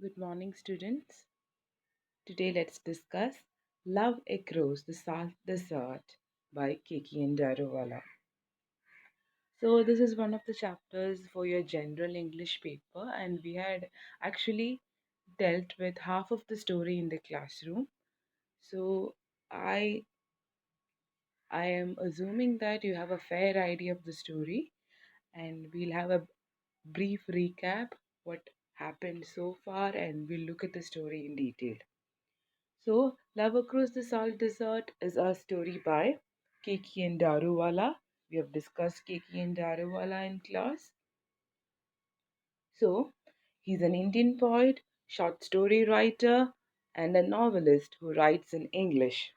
Good morning, students. Today, let's discuss Love Across the Salt Desert by Keki N Daruwala. So, this is one of the chapters for your general English paper, and we had actually dealt with half of the story in the classroom. So, I I am assuming that you have a fair idea of the story, and we'll have a brief recap what happened so far, and we'll look at the story in detail. So, Love Across the Salt Desert is a story by Keki N Daruwala. We have discussed Keki N Daruwala in class. So, he's an Indian poet, short story writer, and a novelist who writes in English.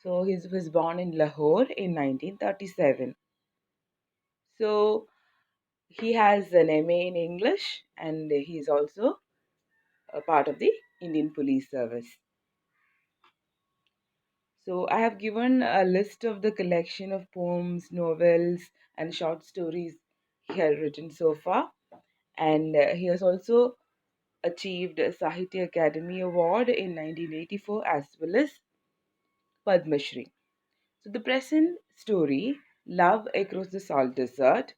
So, he was born in Lahore in 1937. So, he has an MA in English and he's also a part of the Indian Police Service. So I have given a list of the collection of poems, novels, and short stories he has written so far. And he has also achieved a Sahitya Academy Award in 1984 as well as Padma Shri. So the present story, Love Across the Salt Desert,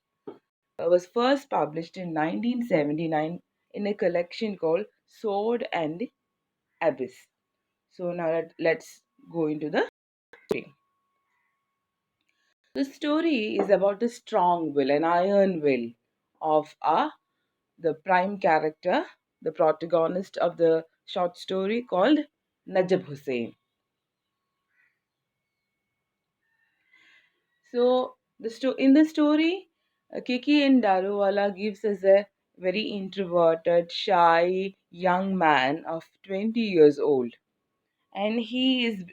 was first published in 1979 in a collection called Sword and Abyss. So now let's go into the story. The story is about the strong will, an iron will of the prime character, the protagonist of the short story called Najib Hussain. So in the story, Kiki and Daruwala gives us a very introverted, shy young man of 20 years old, and he is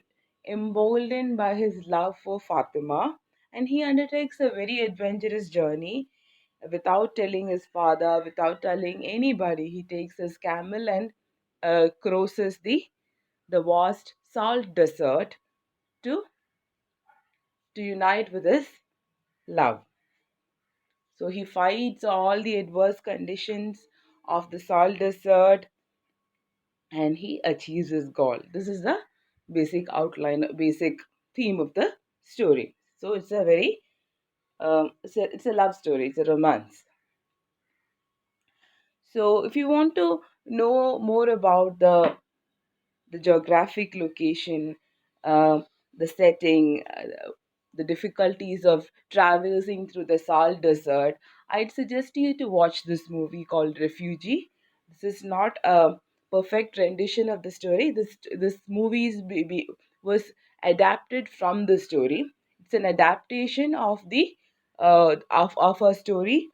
emboldened by his love for Fatima, and he undertakes a very adventurous journey without telling his father, without telling anybody. He takes his camel and crosses the vast salt desert to unite with his love. So he fights all the adverse conditions of the salt desert and he achieves his goal. This is the basic outline, basic theme of the story. So it's a very it's a love story. It's a romance. So if you want to know more about the geographic location, the setting, the difficulties of traversing through the salt desert, I'd suggest you to watch this movie called Refugee. This is not a perfect rendition of the story. This movie was adapted from the story. It's an adaptation of the of a story,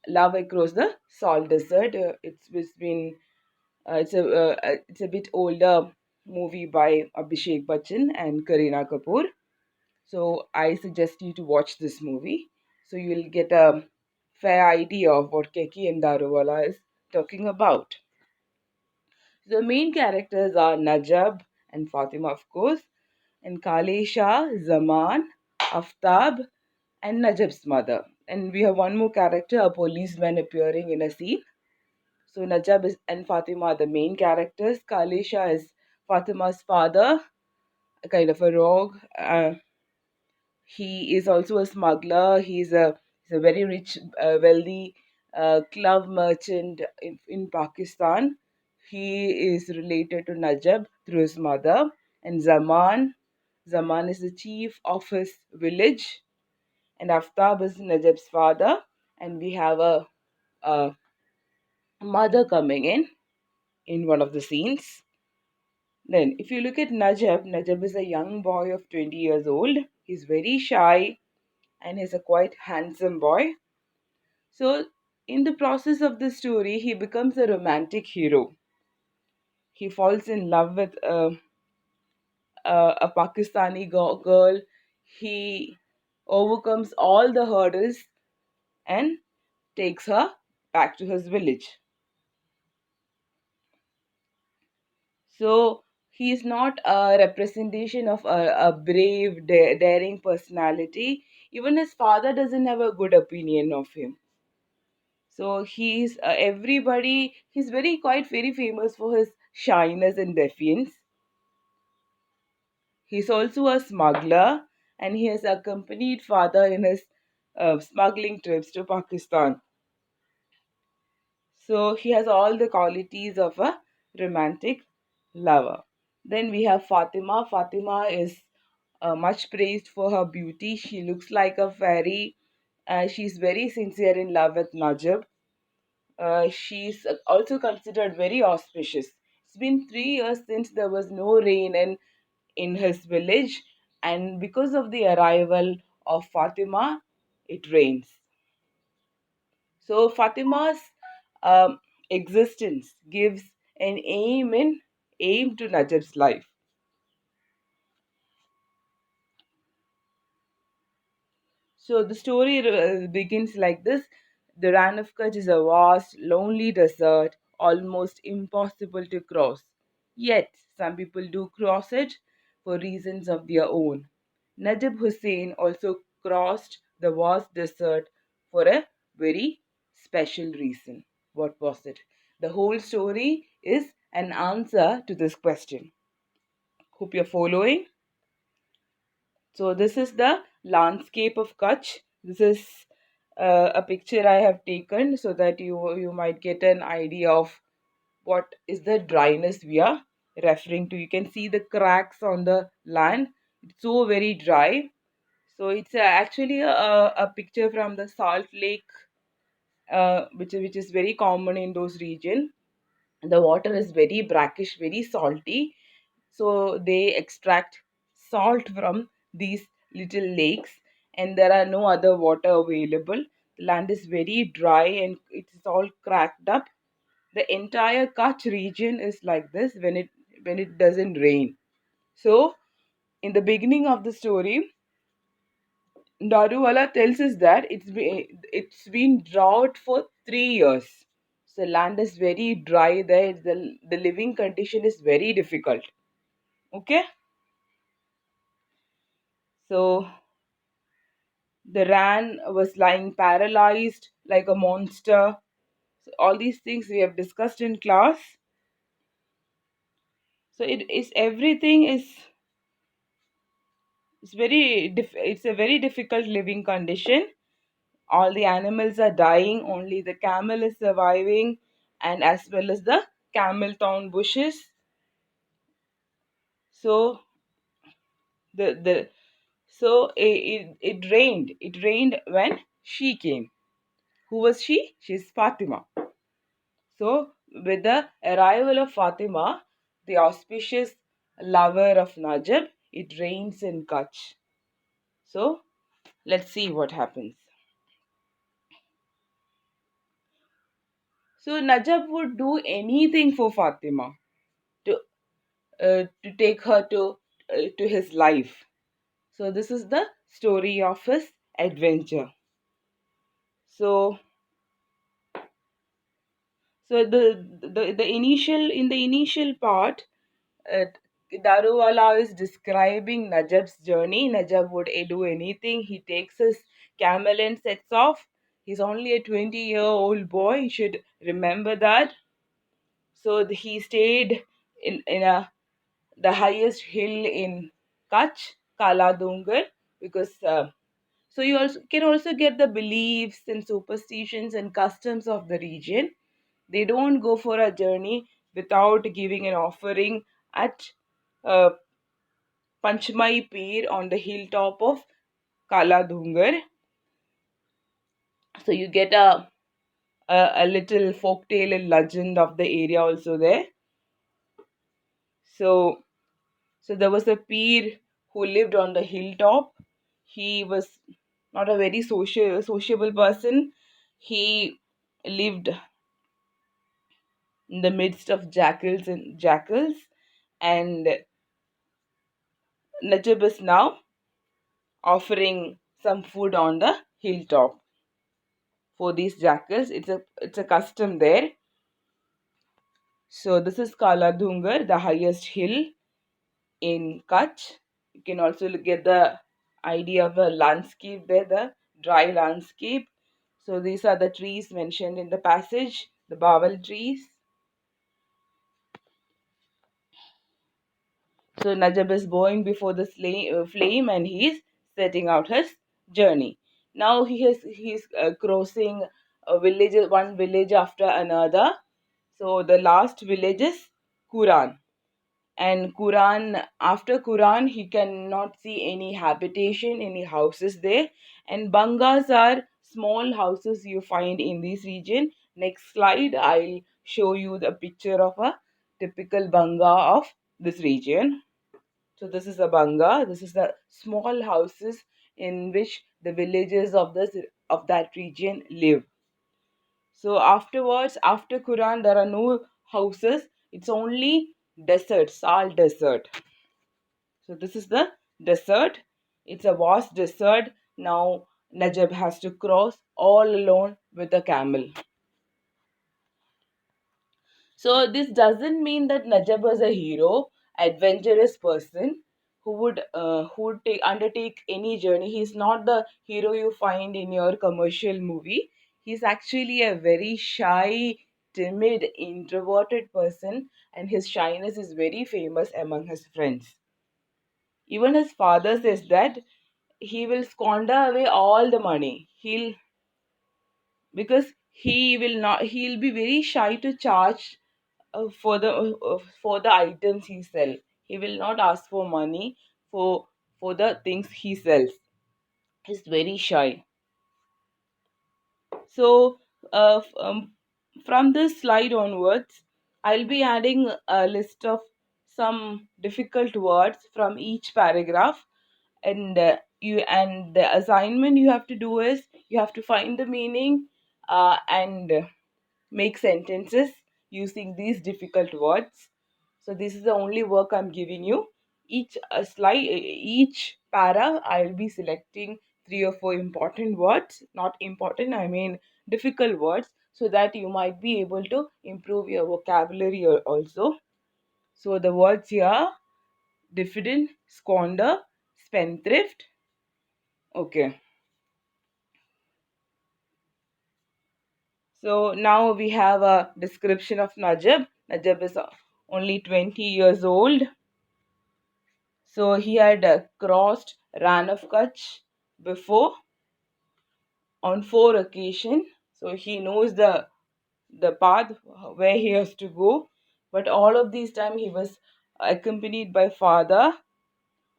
Love Across the Salt Desert. It's been it's a bit older movie by Abhishek Bachchan and Kareena Kapoor. So I suggest you to watch this movie so you'll get a fair idea of what Keki and Daruwala is talking about. The main characters are Najab and Fatima, of course, and Kalesha, Zaman, Aftab, and Najab's mother. And we have one more character, a policeman appearing in a scene. So and Fatima are the main characters. Kalesha is Fatima's father, a kind of a rogue. He is also a smuggler. He's a very rich, wealthy glove merchant in Pakistan. He is related to Najab through his mother. And Zaman is the chief of his village. And Aftab is Najab's father. And we have a mother coming in one of the scenes. Then, if you look at Najab, Najab is a young boy of 20 years old. He's very shy and he's a quite handsome boy. So, in the process of the story, he becomes a romantic hero. He falls in love with a Pakistani girl. He overcomes all the hurdles and takes her back to his village. So he is not a representation of a brave, daring personality. Even his father doesn't have a good opinion of him. So he's everybody. He's very famous for his shyness and defiance. He's also a smuggler, and he has accompanied father in his smuggling trips to Pakistan. So he has all the qualities of a romantic lover. Then we have Fatima. Fatima is much praised for her beauty. She looks like a fairy. She's very sincere in love with Najib. She's also considered very auspicious. It's been 3 years since there was no rain in his village, and because of the arrival of Fatima, it rains. So Fatima's um, existence gives an aim to Najib's life. So the story begins like this. The Ran of Kutch is a vast, lonely desert, almost impossible to cross. Yet, some people do cross it for reasons of their own. Najib Hussain also crossed the vast desert for a very special reason. What was it? The whole story is an answer to this question. Hope you're following. So this is the landscape of Kutch. This is a picture I have taken so that you might get an idea of what is the dryness we are referring to. You can see the cracks on the land. It's so very dry. So it's actually a picture from the Salt Lake, which is very common in those regions. The water is very brackish, very salty, so they extract salt from these little lakes, and there are no other water available. The land is very dry and it's all cracked up. The entire Kutch region is like this when it doesn't rain. So in the beginning of the story, Daruwala tells us that it's been drought for 3 years. So land is very dry there. The living condition is very difficult. Okay, so the ran was lying paralyzed like a monster. So all these things we have discussed in class. So it is everything is it's a very difficult living condition. All the animals are dying, only the camel is surviving, and as well as the camel thorn bushes. So the so it rained when she came. Who was she? She's Fatima. So with the arrival of Fatima, the auspicious lover of Najib, it rains in Kutch. So let's see what happens. So Najib would do anything for Fatima to to take her to his life. So this is the story of his adventure. So the initial part, uh, Daruwala is describing Najab's journey. Najab would do anything. He takes his camel and sets off. He's only a 20-year-old boy. You should remember that. So he stayed in the highest hill in Kutch, Kala Dungar, because so you also can also get the beliefs and superstitions and customs of the region. They don't go for a journey without giving an offering at uh, Panchmai Peer on the hilltop of Kala Dungar. So you get a little folktale and legend of the area also there. So so there was a peer who lived on the hilltop. He was not a very sociable person. He lived in the midst of jackals, and Najib is now offering some food on the hilltop for these jackals. It's a custom there. So this is Kala Dungar, the highest hill in Kutch. You can also get the idea of a landscape there, the dry landscape. So these are the trees mentioned in the passage, the bawal trees. So Najab is bowing before the flame, and he's setting out his journey. Now he's crossing one village after another. So the last village is Quran. And Quran, after Quran, he cannot see any habitation, any houses there. And bangas are small houses you find in this region. Next slide, I'll show you the picture of a typical banga of this region. So this is a banga. This is the small houses in which the villagers of that region live. So afterwards, after Quran, there are no houses. It's only desert, salt desert. So this is the desert. It's a vast desert. Now Najib has to cross all alone with a camel. So this doesn't mean that Najib was a hero, adventurous person who would undertake any journey. He's not the hero you find in your commercial movie. He's actually a very shy, timid, introverted person, and his shyness is very famous among his friends. Even his father says that he will squander away all the money. Because he'll be very shy to charge for the items he sell. He will not ask for money for the things he sells. He's very shy. So from this slide onwards, I'll be adding a list of some difficult words from each paragraph, and the assignment you have to do is you have to find the meaning and make sentences using these difficult words. So this is the only work I'm giving you. Each para, I'll be selecting three or four important words, not important, I mean difficult words, so that you might be able to improve your vocabulary also. So the words here: diffident, squander, spendthrift. Okay. So now we have a description of Najib. Najib is only 20 years old. So he had crossed Ran of Kutch before on four occasions. So he knows the path where he has to go. But all of these time he was accompanied by father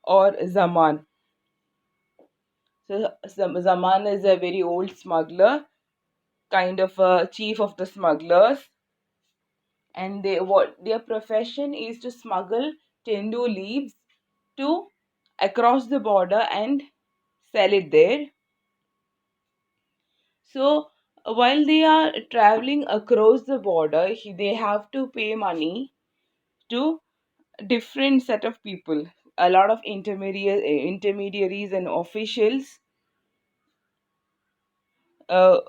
or Zaman. So Zaman is a very old smuggler, kind of a chief of the smugglers, and what their profession is to smuggle tendu leaves to across the border and sell it there. So while they are traveling across the border, they have to pay money to different set of people, a lot of intermediaries and officials, uh,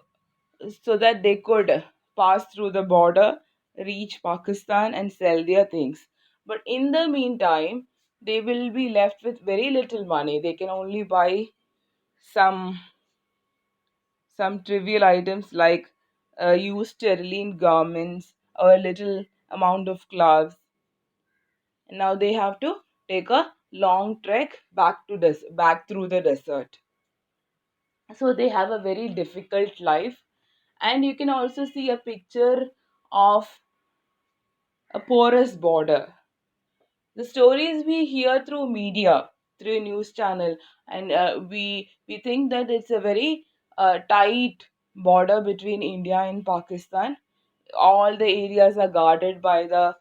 so that they could pass through the border, reach Pakistan, and sell their things. But in the meantime, they will be left with very little money. They can only buy some some trivial items like used sterling garments or a little amount of clothes. And now they have to take a long trek back through the desert. So they have a very difficult life. And you can also see a picture of a porous border. The stories we hear through media, through news channel, and we think that it's a very tight border between India and Pakistan. All the areas are guarded by the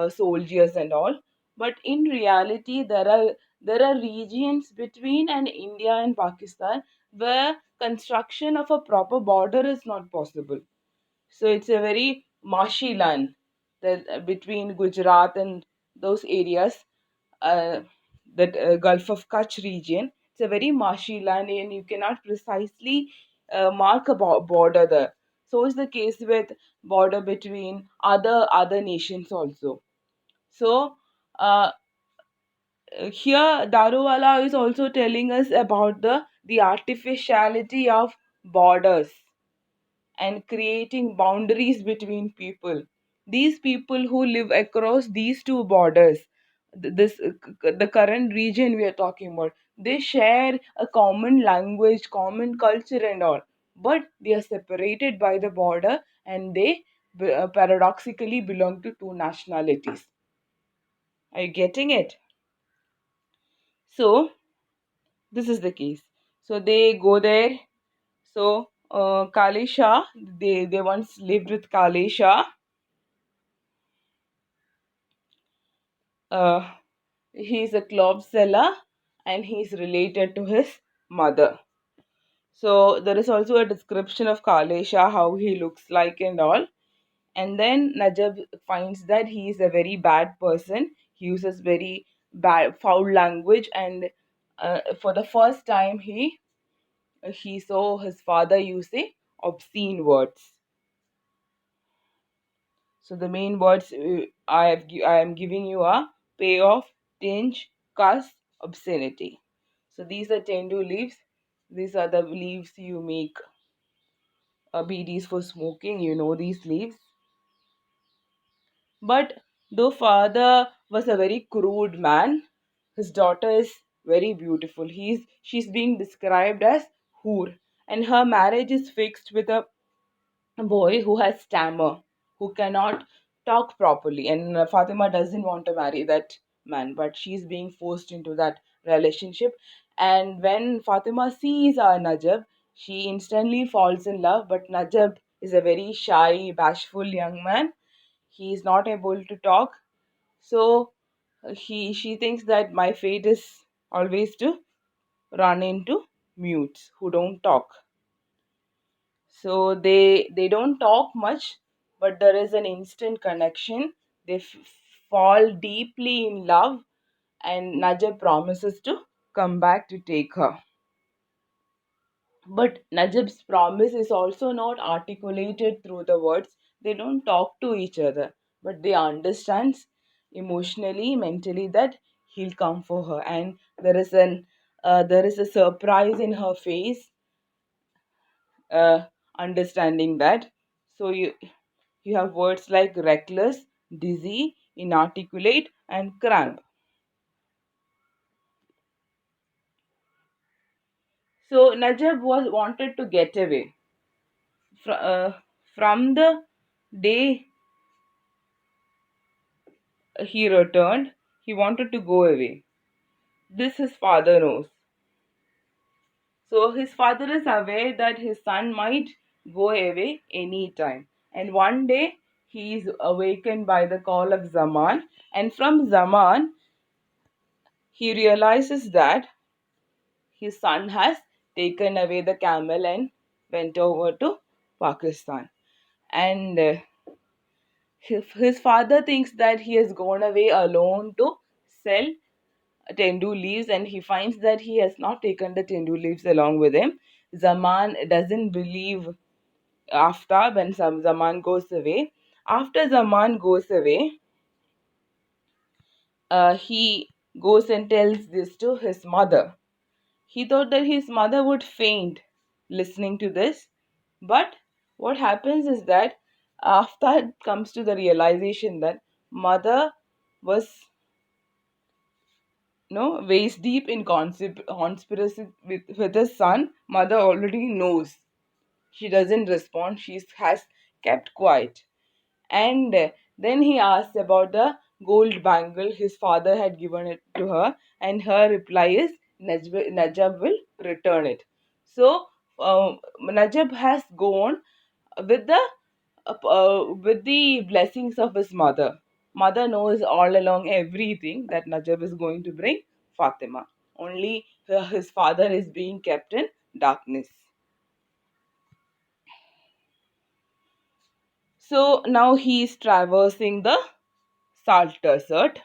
soldiers and all. But in reality, there are regions between and India and Pakistan where construction of a proper border is not possible. So it's a very marshy land that between Gujarat and those areas, uh, that Gulf of Kutch region. It's a very marshy land, and you cannot precisely mark a border there. So is the case with border between other nations also. So uh, here Daruwala is also telling us about the artificiality of borders. and creating boundaries between people. These people who live across these two borders, the current region we are talking about, they share a common language, common culture, and all, but they are separated by the border, and they paradoxically belong to two nationalities. Are you getting it? So this is the case. So they go there. So Kalesha, they once lived with Kalesha. Uh, he's a clove seller, and he's related to his mother. So there is also a description of Kalesha, how he looks like and all. And then Najab finds that he is a very bad person. He uses very bad, foul language, and for the first time, he saw his father using obscene words. So the main words I am giving you are payoff, tinge, cuss, obscenity. So these are tendu leaves. These are the leaves you make BDs for smoking. You know these leaves. But though father was a very crude man, his daughter is very beautiful. She's being described as Hoor, and her marriage is fixed with a boy who has stammer, who cannot talk properly. And Fatima doesn't want to marry that man, but she's being forced into that relationship. And when Fatima sees Najab, she instantly falls in love. But Najab is a very shy, bashful young man. He is not able to talk. So she thinks that my fate is always to run into mutes who don't talk. So they don't talk much, but there is an instant connection. They fall deeply in love, and Najib promises to come back to take her. But Najib's promise is also not articulated through the words. They don't talk to each other, but they understand emotionally, mentally, that he'll come for her. And there is a surprise in her face, uh, understanding that. So you have words like reckless, dizzy, inarticulate, and cramp. So Najib was wanted to get away from the day he returned. He wanted to go away. This his father knows. So his father is aware that his son might go away anytime. And one day he is awakened by the call of Zaman. And from Zaman, he realizes that his son has taken away the camel and went over to Pakistan. And his father thinks that he has gone away alone to sell tendu leaves, and he finds that he has not taken the tendu leaves along with him. Zaman doesn't believe after when Zaman goes away. After Zaman goes away, he goes and tells this to his mother. He thought that his mother would faint listening to this, but what happens is that after it comes to the realization that mother was waist deep in conspiracy with his son, mother already knows. She doesn't respond. She has kept quiet. And then he asked about the gold bangle his father had given it to her, and her reply is Najab will return it. So Najab has gone with the blessings of his mother. Mother knows all along everything that Najab is going to bring Fatima. Only his father is being kept in darkness. So now he is traversing the salt desert.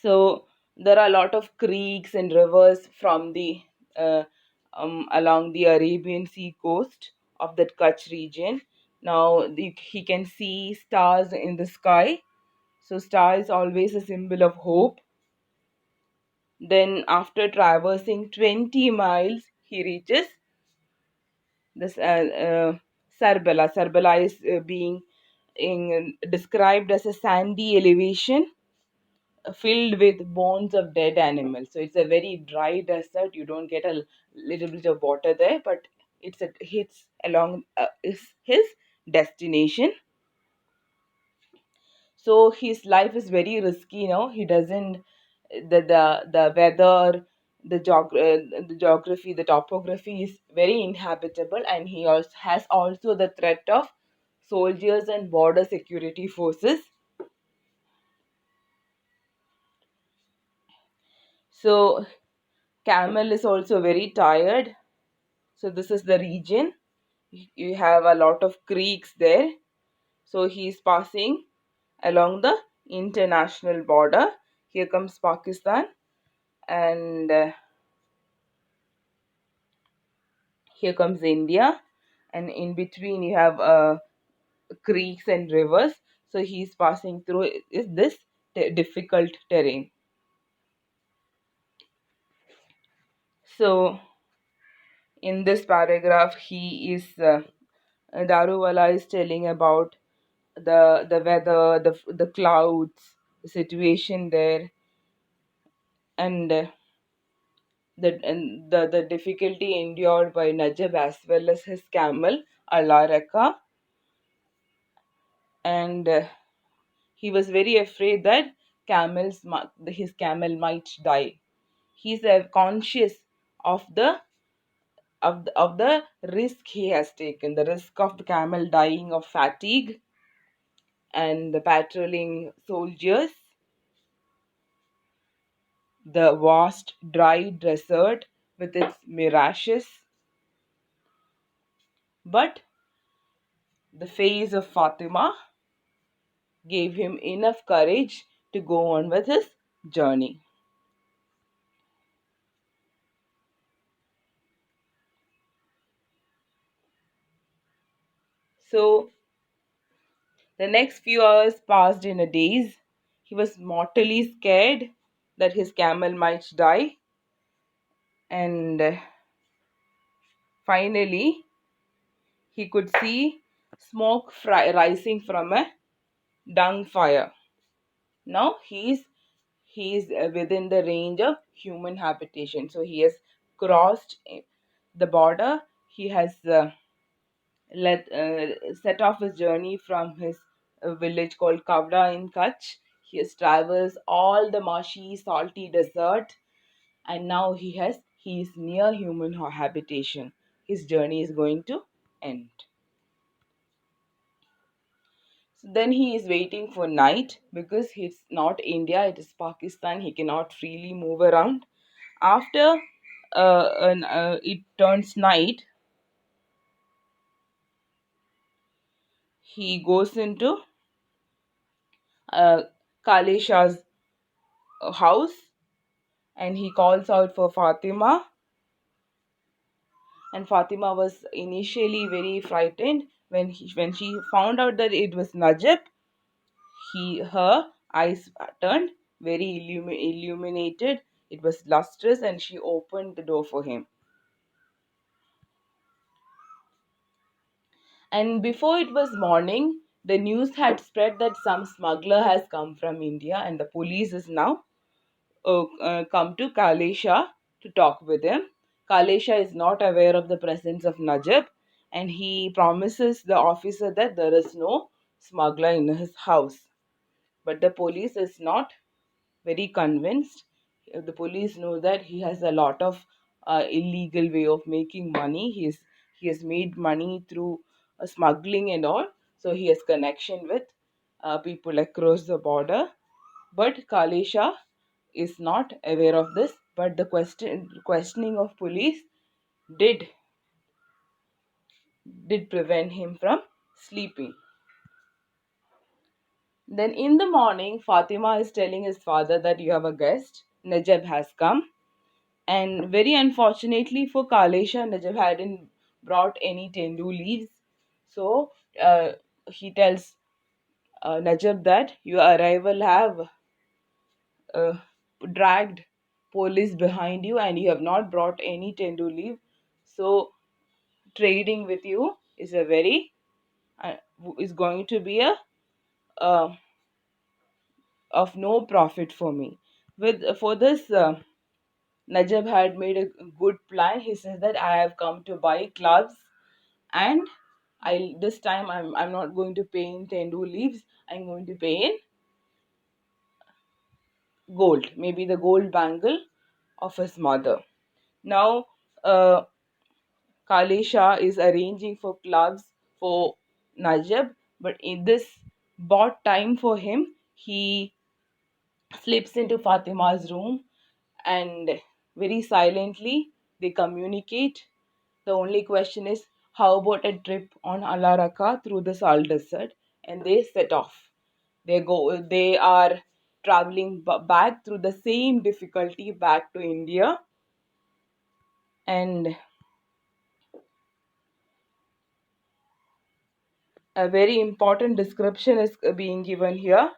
So there are a lot of creeks and rivers from the uh, along the Arabian Sea coast of that Kutch region. Now he can see stars in the sky. So star is always a symbol of hope. Then after traversing 20 miles, he reaches This Sarbala. Sarbala is being described as a sandy elevation filled with bones of dead animals. So it's a very dry desert. You don't get a little bit of water there, but hits along is his destination. So his life is very risky. He doesn't the weather, the geography, the topography is very inhabitable, and he also has also the threat of soldiers and border security forces. So camel is also very tired. So this is the region. You have a lot of creeks there. So he is passing along the international border. Here comes Pakistan, and here comes India, and in between you have creeks and rivers. So he's passing through is this difficult terrain. So in this paragraph, he is Daruwala is telling about the weather, the clouds, the situation there, and the difficulty endured by Najib as well as his camel Alaraka, and he was very afraid that his camel might die. He's conscious of the risk he has taken, the risk of the camel dying of fatigue, and the patrolling soldiers, the vast dry desert with its mirages. But the face of Fatima gave him enough courage to go on with his journey. So the next few hours passed in a daze. He was mortally scared that his camel might die, and finally he could see smoke rising from a dung fire. Now he is within the range of human habitation. So he has crossed the border. He has set off his journey from his village called Kavda in Kutch. He has traversed all the marshy, salty desert, and now he is near human habitation. His journey is going to end. So then he is waiting for night because it's not India, it is Pakistan. He cannot freely move around. After it turns night, he goes into uh, Kale Shah's house, and he calls out for Fatima. And Fatima was initially very frightened when she found out that it was Najib. Her eyes turned very illuminated. It was lustrous, and she opened the door for him. And before it was morning, the news had spread that some smuggler has come from India, and the police is now come to Kalesha to talk with him. Kalesha is not aware of the presence of Najib, and he promises the officer that there is no smuggler in his house. But the police is not very convinced. The police know that he has a lot of illegal way of making money. He has made money through smuggling and all. So he has connection with people across the border. But Kalesha is not aware of this. But the questioning of police did did prevent him from sleeping. Then in the morning, Fatima is telling his father that you have a guest. Najib has come. And very unfortunately for Kalesha, Najib hadn't brought any tendu leaves. So he tells Najib that your arrival have uh, dragged police behind you, and you have not brought any tendu leaf. So trading with you is a very uh, is going to be a uh, of no profit for me. With for this, Najib had made a good plan. He says that I have come to buy clubs, and I this time I'm not going to pay in tendu leaves. I'm going to pay in gold, maybe the gold bangle of his mother. Now, Kalesha is arranging for clubs for Najib, but in this bought time for him, he slips into Fatima's room and very silently they communicate. The only question is, how about a trip on Alaraka through the Salt Desert? And they set off. They are traveling back through the same difficulty back to India. And a very important description is being given here.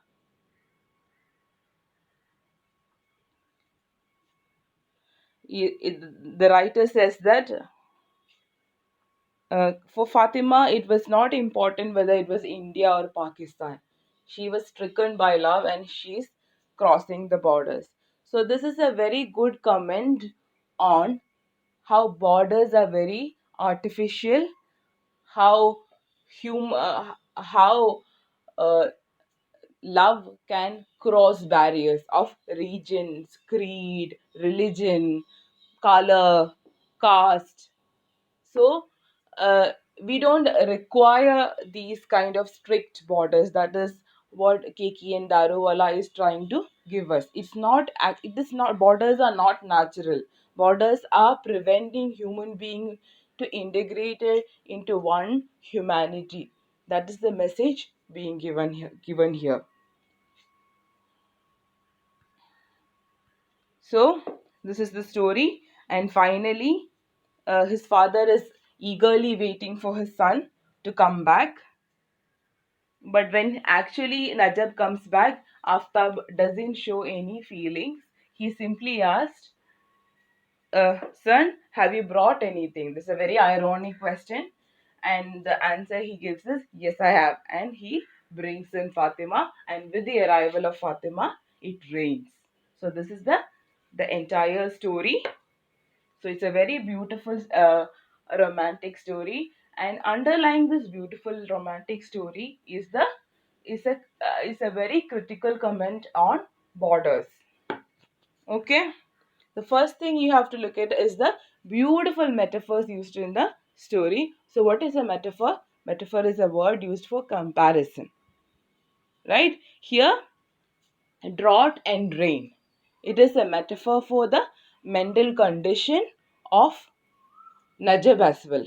The writer says that for Fatima, it was not important whether it was India or Pakistan. She was stricken by love and she's crossing the borders. So, this is a very good comment on how borders are very artificial, how how uh, love can cross barriers of regions, creed, religion, color, caste. So uh, we don't require these kind of strict borders. That is what Keki and Daruwala is trying to give us. It is not, borders are not natural. Borders are preventing human being to integrate it into one humanity. That is the message being given here. So this is the story, and finally, his father is eagerly waiting for his son to come back. But when actually Najab comes back, Aftab doesn't show any feelings. He simply asked, "Son, have you brought anything?" This is a very ironic question, and the answer he gives is, "Yes, I have." And he brings in Fatima, and with the arrival of Fatima, it rains. So this is the entire story. So it's a very beautiful romantic story, and underlying this beautiful romantic story is a very critical comment on borders. Okay, the first thing you have to look at is the beautiful metaphors used in the story. So what is a metaphor? Metaphor is a word used for comparison. Right here, drought and rain. It is a metaphor for the mental condition of Najib as well.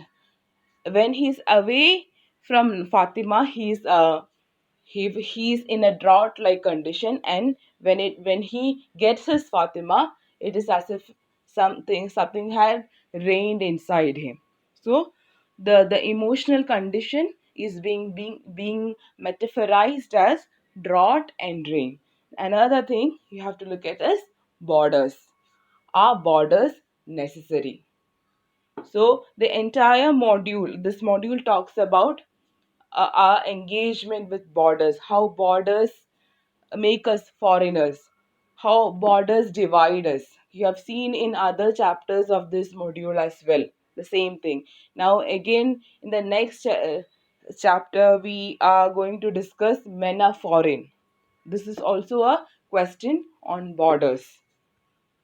When he's away from Fatima, he's in a drought like condition, and when he gets his Fatima, it is as if something had rained inside him. So the emotional condition is being metaphorized as drought and rain. Another thing you have to look at is borders. Are borders necessary? So the entire module, this module talks about our engagement with borders, how borders make us foreigners, how borders divide us. You have seen in other chapters of this module as well, the same thing. Now again, in the next chapter, we are going to discuss men are foreign. This is also a question on borders.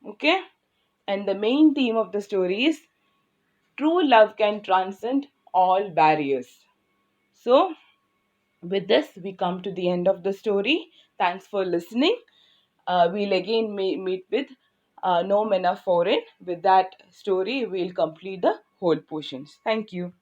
Okay? And the main theme of the story is true love can transcend all barriers. So, with this, we come to the end of the story. Thanks for listening. We'll again meet with No Men Are Foreign. With that story, we'll complete the whole portions. Thank you.